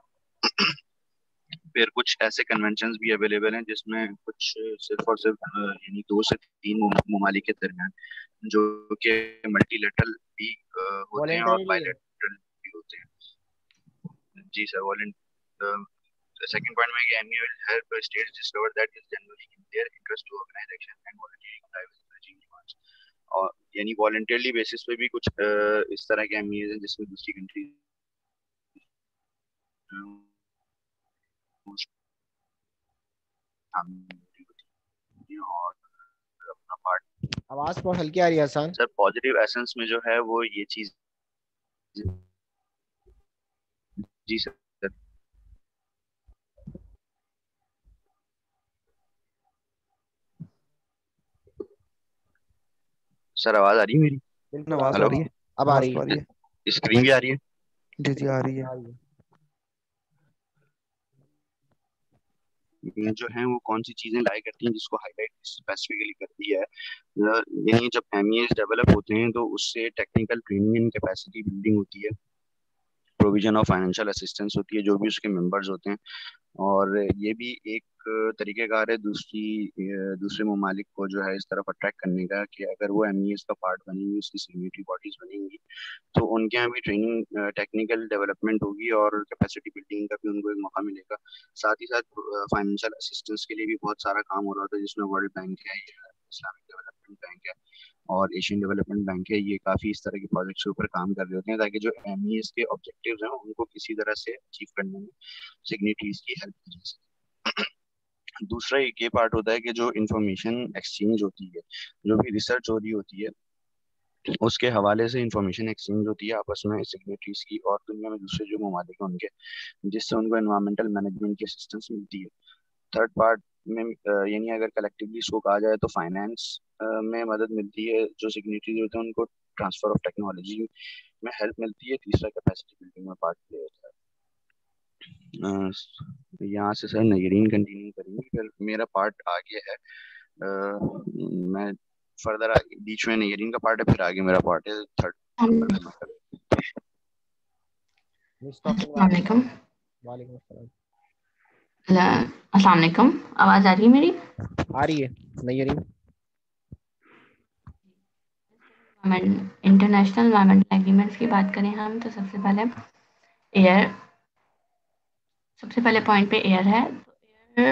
फिर कुछ ऐसे कन्वेंशंस भी अवेलेबल हैं जिसमें कुछ सिर्फ और सिर्फ यानी 2 से 3 ममालिक के दरमियान जो कि मल्टीलेटरल भी होते हैं और वॉलेंटरीली है। बायलेटरल भी होते हैं। जी सर, सेकंड पॉइंट में कि MEA will help states discover that is generally in their interest to organize action and volunteering drive emerging demands. और यानी वॉलंटियरली बेसिस पे भी कुछ इस तरह के एमईए हैं जिसमें दूसरी कंट्री और अपना पार्ट। आवाज बहुत हल्की आ रही है हसान। सर पॉजिटिव एसेंस में जो है वो ये चीज। जी सर। सर आवाज आ रही है मेरी? बिल्कुल आ आवाज रही तो आ हेलो, रही है। है। अब आ आवाज रही तो है। आ रही है। स्क्रीन भी आ रही है? जी जी आ रही है। आ रही है। ये जो है वो कौन सी चीजें लाई करती हैं जिसको हाईलाइट स्पेसिफिकली करती है। यानी जब एमईएस डेवलप होते हैं तो उससे technical training and capacity building होती है, प्रोविजन ऑफ फाइनेंशियल असिस्टेंस होती है जो भी उसके मेंबर्स होते हैं, और ये भी एक तरीकेकार है दूसरे ममालिक को जो है इस तरफ अट्रैक्ट करने का कि अगर वो एमईएस का पार्ट बनेंगी, उसकी सिग्नेटरी बॉडीज बनेंगी, तो उनके यहाँ भी ट्रेनिंग टेक्निकल डेवलपमेंट होगी और कैपेसिटी बिल्डिंग का भी उनको एक मौका मिलेगा। साथ ही साथ फाइनेंशियल असिस्टेंस के लिए भी बहुत सारा काम हो रहा था जिसमें वर्ल्ड बैंक है, इस्लामिक डेवलपमेंट बैंक है और एशियन डेवलपमेंट बैंक है, ये काफी इस तरह के प्रोजेक्ट्स के ऊपर काम कर रहे होते हैं ताकि जो एमईएस के ऑब्जेक्टिव्स हैं उनको किसी तरह से अचीव करने में सिग्नेटरीज की हेल्प की जा सके। दूसरा एक ये पार्ट होता है कि जो इंफॉर्मेशन एक्सचेंज होती है, जो भी रिसर्च हो रही होती है, उसके हवाले से इंफॉर्मेशन एक्सचेंज होती है आपस में सिग्नेटरीज की और दुनिया में दूसरे जो ममालिक हैं उनके, जिससे उनको एनवायरमेंटल मैनेजमेंट की असिस्टेंस मिलती है। थर्ड पार्ट में यानी अगर कलेक्टिवली इसको कहा जाए तो फाइनेंस में मदद मिलती है, जो सिग्नेटरीज होते हैं उनको ट्रांसफर ऑफ टेक्नोलॉजी में हेल्प मिलती है। तीसरा कैपेसिटी बिल्डिंग में पार्ट प्ले होता है। यहाँ से सर नगरीन कंटिन्यू करेंगे, फिर मेरा पार्ट आगे है। मैं फर्दर आगे बीच में नगरीन का पार्ट है, फिर आगे मेरा पार्ट है थर्ड नंबर। मुस्तफिल, अस्सलाम वालेकुम। वालेकुम अस्सलाम। अस्सलाम वालेकुम, आवाज़ आ रही है मेरी? आ रही है नयरीन। इंटरनेशनल एनवायरमेंटल एग्रीमेंट्स की बात करें हम तो एयर सबसे पहले पॉइंट पे एयर है। तो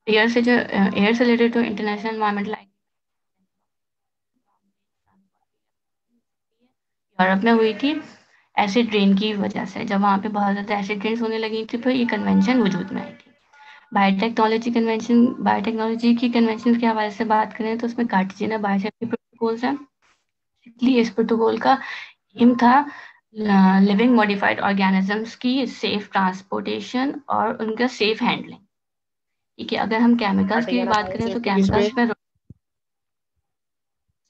एयर से जो एयर से रिलेटेड जो इंटरनेशनल एनवायरमेंटल यूरोप में हुई थी एसिड रेन की वजह से। जब वहाँ पे बहुत ज़्यादा एसिड रेन होने लगी थी तो ये कन्वेंशन वजूद में आई थी। बायोटेक्नोलॉजी की कन्वेंशन के हवाले से बात करें तो उसमें कार्टेजिना बायोसेफ्टी प्रोटोकॉल्स हैं। इसलिए इस प्रोटोकॉल का एम था लिविंग मॉडिफाइड ऑर्गेनिजम्स की सेफ ट्रांसपोर्टेशन और उनका सेफ हैंडलिंग। ठीक है, अगर हम केमिकल्स की कार्टिजाना बात करें तो बायोसेफ्टी किस पे? केमिकल्स पे,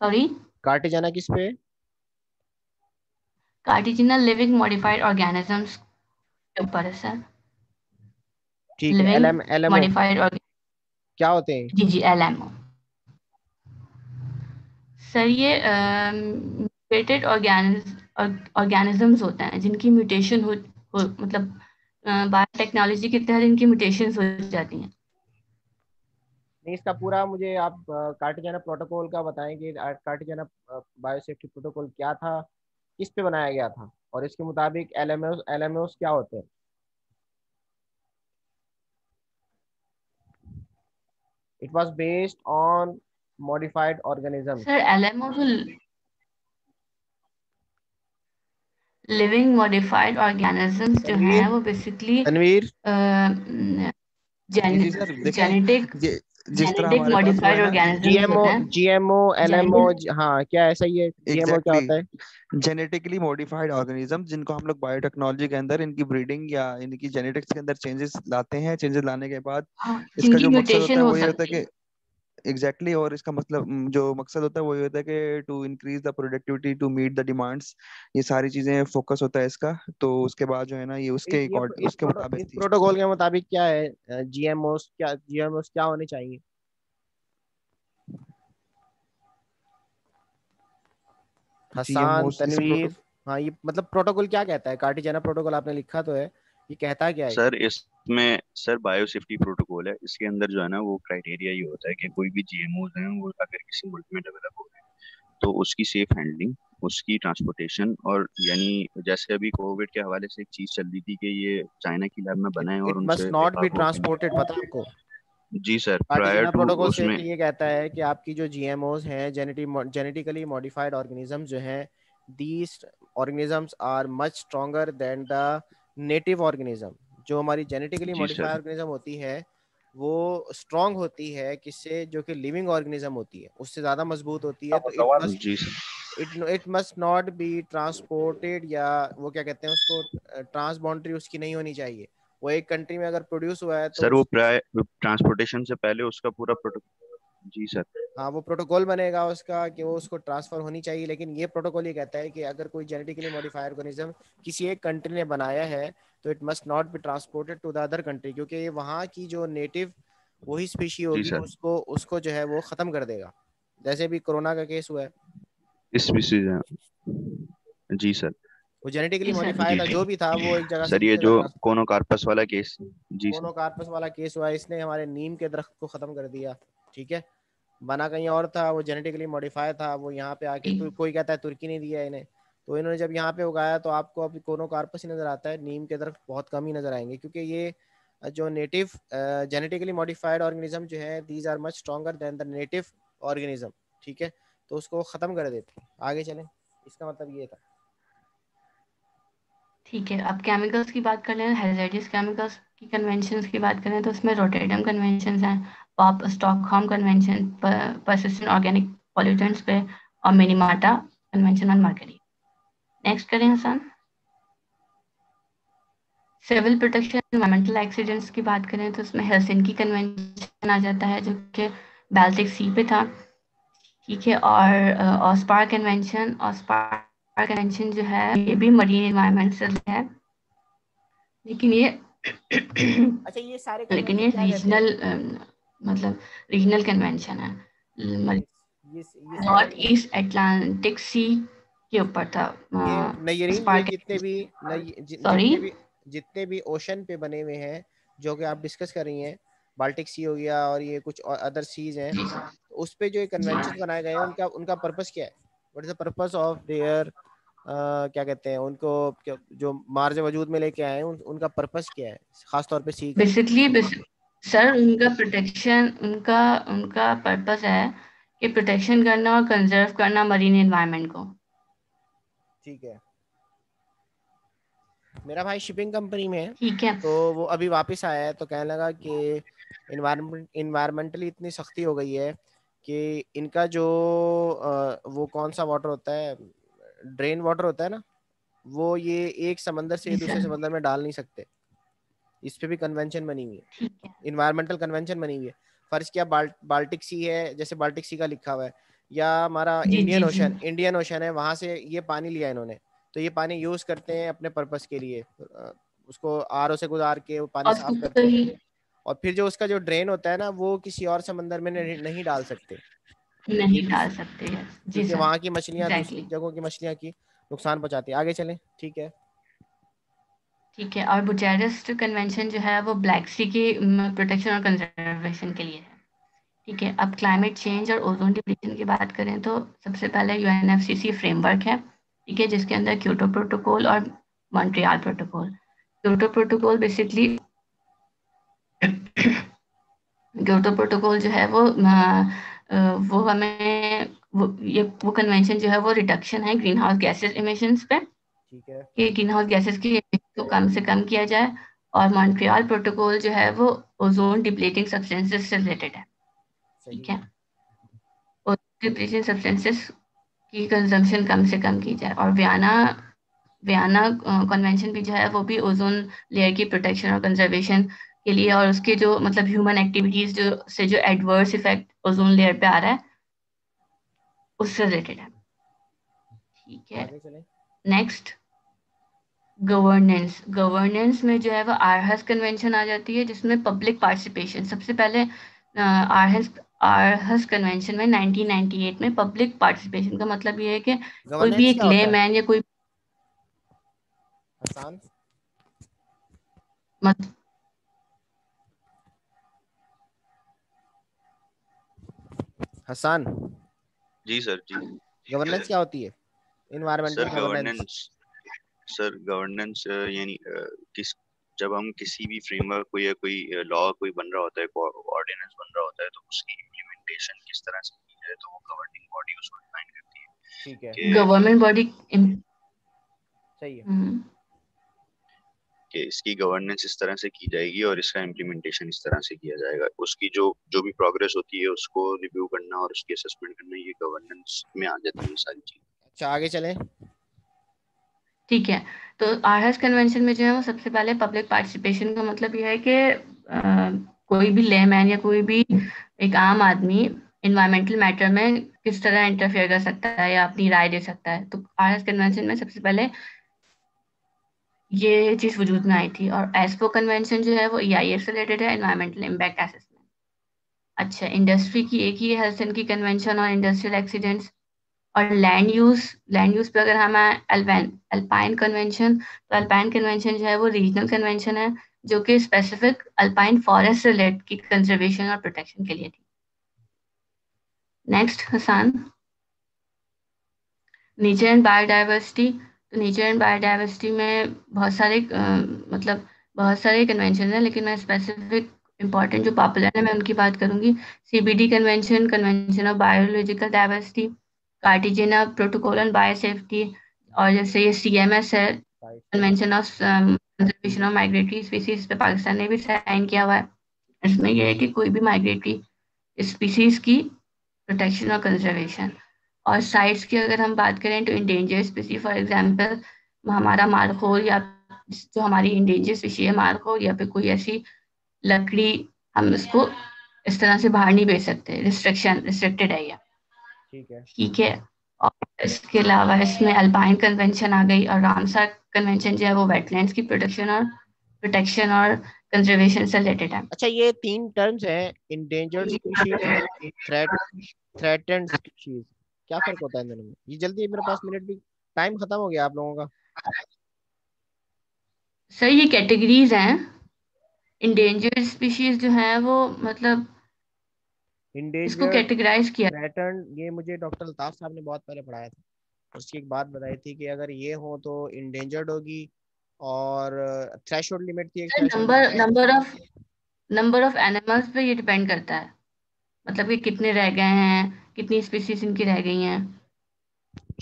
सॉरी, कार्टिजाना किस पे? कार्टिजिनल लिविंग मॉडिफाइड ऑर्गेनिजम्स के ऊपर है सर। ठीक है, लिविंग LMO मॉडिफाइड, क्या होते हैं? जी जी, LMO। सर ये म्यूटेटेड ऑर्गेनिजम्स होते हैं जिनकी म्यूटेशन हो मतलब बायोटेक्नोलॉजी के तहत इनकी म्यूटेशंस हो जाती हैं। नहीं, इसका पूरा मुझे आप कार्टिजाना प्रोटोकॉल का बताएं कि कार्टिजाना बायोसेफ्टी प्रोटोकॉल क्या था, किस पे बनाया गया था, और इसके मुताबिक LMOs क्या होते हैं? It was based on modified organism. Sir LMO तो लिविंग मॉडिफाइड ऑर्गेनिजम्स जो हैं तनवीर, वो बेसिकली तनवीर, जी जी सर, देखें जेनेटिक जिस तरह जेनेटिक हमारे पास जो है मॉडिफाइड ना, ऑर्गेनिजम्स GMO, होते हैं। GMO, LMO, जेनेटिक, हाँ क्या ऐसा ही है? GMO क्या एग्जैक्टली होता है? जेनेटिकली मॉडिफाइड ऑर्गेनिज्म जिनको हम लोग बायोटेक्नोलॉजी के अंदर इनकी ब्रीडिंग या इनकी जेनेटिक्स के अंदर चेंजेस लाते हैं। चेंजेस लाने के बाद हाँ, इसका जिनकी जो मकसद होता म्यूटेशन है हो वो ये होता है सकती कि है। और इसका मतलब जो मकसद होता है वो ये होता है कि to increase the productivity to meet the demands. ये सारी चीजें फोकस होता है इसका। तो उसके बाद जो है ना, ये उसके उसके इस मुताबिक थी। प्रोटोकॉल के मुताबिक क्या है? GMOs क्या होने चाहिए? हसान, जीएमओ इस तनवीर, हाँ ये मतलब प्रोटोकॉल क्या कहता है? कार्टिजाना प्रोटोकॉल आपने लिखा तो है, ये कहता क्या है? सर इसमें सर बायोसेफ्टी प्रोटोकॉल है, इसके अंदर जो है ना वो क्राइटेरिया ये होता है कि कोई भी जीएमओज हैं वो अगर किसी मुल्क में डेवलप हो रहे हैं तो उसकी सेफ हैंडलिंग, उसकी ट्रांसपोर्टेशन, और यानी जैसे अभी कोविड के हवाले से एक चीज चल रही थी कि ये चाइना की लैब में इट बना है और इट उनसे मस्ट नॉट बी बेवकूफ हो ट्रांसपोर्टेड, पता है गए। आपको? जी सर, प्रायर कार्टिजाना टू प्रोटोकॉल सिर्फ उसमें। ये कहता है कि आपकी जो GMOs हैं, जेनेटिकली मॉडिफाइड ऑर्गेनिजम्स जो हैं, these organisms are much stronger than the native organism. जो हमारी जेनेटिकली जी मॉडिफाइड सर। ऑर्गेनिज्म होती है वो स्ट्रॉन्ग होती है किससे? जो कि लिविंग ऑर्गेनिज्म होती है उससे ज़्यादा मजबूत होती है। तो जी sir. It must not be transported, या वो क्या कहते हैं उसको, ट्रांस बाउंड्री उसकी नहीं होनी चाहिए। वो एक कंट्री में अगर प्रोड्यूस हुआ है तो सर वो प्रायर ट्रांसपोर्टेशन से पहले उसका पूरा प्रोटोकॉल। जी सर। हाँ वो प्रोटोकॉल बनेगा उसका कि वो उसको ट्रांसफर होनी चाहिए। लेकिन ये प्रोटोकॉल ये कहता है कि अगर कोई जेनेटिकली मॉडिफाइड ऑर्गेनिज्म किसी एक कंट्री ने बनाया है तो it must not be transported to the other country, क्योंकि ये वहाँ की जो नेटिव वही स्पीशी जी होगी, सर। उसको उसको जो है वो खत्म कर देगा। जैसे भी कोरोना का केस हुआ है, इस विषय जी सर। वो जेनेटिकली जी सर। मॉडिफाई जी था, जी जो भी था वो एक जगह से सर, दूसरी ये जगह जो ट्रांसफर। कोनोकार्पस वाला केस। जी सर। कोनोकार्पस वाला केस हुआ, इसने हमारे नीम के दरख्त को खत्म कर दिया। ठीक है, बना कहीं और था, वो जेनेटिकली मॉडिफाई था, वो यहाँ पे आके कोई कहता है तुर्की ने दिया इन्हें। तो इन्होंने जब यहाँ पे उगाया तो आपको अभी कोनोकार्पस ही नजर आता है, नीम के दरख्त बहुत कम ही नजर आएंगे, क्योंकि ये जो नेटिव जेनेटिकली मॉडिफाइड ऑर्गेनिज्म जो है, these are much stronger than the native organism. ठीक है, तो उसको खत्म कर देते हैं। आगे चलें, इसका मतलब ये था। ठीक है, अब केमिकल्स की बात कर लें, हैजार्डस केमिकल्स की कन्वेंशंस की बात करें तो उसमें रोटेडम कन्वेंशंस हैं, POP Stockholm convention persistent organic pollutants पे, और Minamata convention on mercury. Next करें Hasan. Civil protection environmental accidents की बात करें तो उसमें हेलसिंकी कन्वेंशन आ जाता है जो कि बाल्टिक सी पे था। ठीक है, और ऑस्पार कन्वेंशन जो है ये भी मरीन एनवायरमेंट से है, लेकिन ये अच्छा, ये सारे लेकिन कन्वेंशन ये क्या कहते हैं? मतलब रीजनल कन्वेंशन है। ये सारे नॉर्थ ईस्ट अटलांटिक सी के ऊपर था। ये नयरीन, ये स्पार्क, सॉरी, जितने भी ओशन पे बने हुए हैं जो कि आप डिस्कस कर रही हैं, बाल्टिक सी हो गया और ये कुछ अदर सीज हैं, तो उस पे जो ये कन्वेंशन बनाए गए हैं उनका उनका पर्पस क्या है? What is the purpose of their, क्या कहते हैं उनको, जो मार्ज वजूद में लेके आए हैं उनका पर्पस क्या है, खासतौर पे सी का? बेसिकली सर उनका प्रोटेक्शन, उनका उनका पर्पस है कि प्रोटेक्शन करना और कंजर्व करना मरीन एनवायरनमेंट को। ठीक है, मेरा भाई शिपिंग कंपनी में है, ठीक है। तो वो अभी वापस आया है, तो कहने लगा कि इन्वायरमेंटली इतनी सख्ती हो गई है कि इनका जो वो कौन सा वाटर होता है, ड्रेन वाटर होता है ना, वो ये एक समंदर से जी दूसरे सर। समंदर में डाल नहीं सकते। इस पे भी कन्वेंशन बनी हुई है, ठीक है। इन्वायरमेंटल कन्वेंशन बनी हुई है। फर्ज किया बाल्टिक सी है, जैसे बाल्टिक सी का लिखा हुआ है, या हमारा जी इंडियन जी जी। ओशन, इंडियन ओशन है, वहां से ये पानी लिया इन्होंने, तो ये पानी यूज करते हैं अपने पर्पस के लिए, उसको आरओ से गुजार के वो पानी और साफ उसको करते हैं, कहीं और फिर जो उसका जो ड्रेन होता है ना, वो किसी और समंदर में नहीं डाल सकते। ये नहीं भी, डाल सकते हैं। जी क्योंकि सर, वहां की मछलियां दूसरी एग्जैक्टली। जगहों की मछलियां की नुकसान पहुंचाती है। आगे चलें, ठीक है। ठीक है। और बुचारेस्ट कन्वेंशन जो है वो ब्लैक सी की प्रोटेक्शन और कंजर्वेशन के लिए है। ठीक है। अब क्लाइमेट चेंज और ओजोन डिप्लीशन की बात करें तो सबसे पहले यूएनएफसीसी फ्रेमवर्क है, ठीक है, जिसके अंदर क्योटो प्रोटोकॉल और Montreal protocol. Kyoto protocol basically Kyoto protocol जो है वो हमें वो कन्वेंशन जो है वो रिडक्शन है ग्रीन हाउस गैसेज इमिशंस पे, ठीक है, कि ग्रीन हाउस गैसेज की emissions को कम से कम किया जाए। और मॉन्ट्रियल प्रोटोकॉल जो है वो ओजोन डिप्लीटिंग सब्सटेंसेस से रिलेटेड है। ठीक सही, है। ओजोन डिप्लीटिंग सब्सटेंसेस की कंजम्पशन कम से कम की जाए। और वियना कन्वेंशन भी जो है वो भी ओजोन लेयर की प्रोटेक्शन और कंजर्वेशन के लिए, और उसके जो मतलब ह्यूमन एक्टिविटीज जो एडवर्स इफेक्ट ओजोन लेयर पे आ रहा है उससे रिलेटेड है। ठीक है। आगे चलें। Next, governance. गवर्नेंस में जो है वो आरहस कन्वेंशन आ जाती है, जिसमें पब्लिक पार्टिसिपेशन सबसे पहले आरहस कन्वेंशन में 1998 में पब्लिक पार्टिसिपेशन का मतलब ये है कि कोई भी गवर्नेंस एक क्या होता है, लेमैन या कोई हसान? मत हसान, जी सर, जी गवर्नेंस क्या होती है, इन्वायरमेंटल सर। गवर्नेंस? गवर्नेंस यानी जब हम किसी भी फ्रेमवर्क को या कोई लॉ कोई बन रहा होता है, ऑर्डिनेंस बन रहा होता है, तो उसकी इम्प्लीमेंटेशन किस तरह से की जाए, तो वो गवर्निंग बॉडी उसको डिफाइन करती है ठीक है, कि गवर्नमेंट बॉडी। सही है। इसकी गवर्नेंस इस तरह से की जाएगी और इसका इम्प्लीमेंटेशन इस तरह से किया जाएगा। उसकी जो जो भी प्रोग्रेस होती है उसको रिव्यू करना और उसकी असेसमेंट करना, ये गवर्नेंस में आ जाती है सारी चीजें। अच्छा, आगे चलें। ठीक है। तो आरहस कन्वेंशन में जो है वो सबसे पहले पब्लिक पार्टिसिपेशन का मतलब ये है कि कोई भी लेमैन या कोई भी एक आम आदमी इन्वायरमेंटल मैटर में किस तरह इंटरफेयर कर सकता है या अपनी राय दे सकता है। तो आरहस कन्वेंशन में सबसे पहले ये चीज वजूद में आई थी। और एस्पो कन्वेंशन जो है वो EIA से रिलेटेड है, इन्वायरमेंटल इम्पैक्ट असेसमेंट। अच्छा, इंडस्ट्री की एक ही है हेल्सन की कन्वेंशन और इंडस्ट्रियल एक्सीडेंट्स। और लैंड यूज पे अगर हम अल्पाइन कन्वेंशन, तो अल्पाइन कन्वेंशन जो है वो रीजनल कन्वेंशन है, जो कि स्पेसिफिक अल्पाइन फॉरेस्ट रिलेटेड की कंजर्वेशन और प्रोटेक्शन के लिए थी। Next, Hasan, nature and biodiversity. तो नेचर एंड बायोडाइवर्सिटी में बहुत सारे कन्वेंशन हैं, लेकिन मैं स्पेसिफिक इंपॉर्टेंट जो पॉपुलर है मैं उनकी बात करूंगी। CBD convention, convention of biological diversity, Cartagena protocol on biosafety, और जैसे ये CMS है, convention of conservation of migratory species, पे पाकिस्तान ने भी साइन किया हुआ है। इसमें यह है कि कोई भी माइग्रेटरी स्पीसीज की प्रोटेक्शन और कंजर्वेशन। और साइट्स की अगर हम बात करें तो इंडेंजर स्पीसी, फॉर एग्जांपल हमारा मारखोल, या जो हमारी इंडेंजर स्पीसी है मारखोल, या फिर कोई ऐसी लकड़ी हम इसको इस तरह से बाहर नहीं भेज सकते, रिस्ट्रिक्टेड है ये। ठीक है, ठीक है। और इसके अलावा इसमें अल्पाइन कन्वेंशन आ गई, और रामसर कन्वेंशन जो है वो वेटलैंड्स की प्रोटेक्शन और कंजर्वेशन से रिलेटेड है। अच्छा, ये 3 टर्म्स हैं, इंडेंजर्ड स्पीशीज, थ्रेटेंड स्पीशीज, क्या फर्क होता है इन दोनों में? ये जल्दी, मेरे पास मिनट भी टाइम खत्म हो गया आप लोगों का। सर ये कैटेगरीज हैं। इंडेंजर्ड स्पीशीज जो है वो मतलब इसको इंडेंजर्ड, कैटेगराइज किया। थ्रेटन्ड, ये मुझे डॉक्टर अल्ताफ साहब ने बहुत पहले पढ़ाया था। उसकी एक बात बताई थी कि अगर ये हो तो इंडेंजर्ड होगी, और थ्रेशोल्ड लिमिट थी, एक थ्रेशोल्ड। नंबर ऑफ एनिमल्स पे ये डिपेंड करता है, मतलब कि कितने रह गए हैं, कितनी स्पीसीज इनकी रह गई हैं।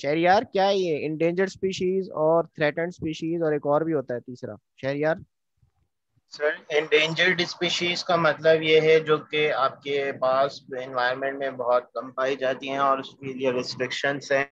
शहरियार, क्या है ये इंडेंजर्ड स्पीशीज और थ्रेटन्ड स्पीशीज, और एक और भी होता है तीसरा, शहरियार? सर, एंडेंजर्ड स्पीशीज का मतलब ये है जो कि आपके पास एनवायरनमेंट में बहुत कम पाई जाती हैं और उसके लिए रिस्ट्रिक्शंस हैं।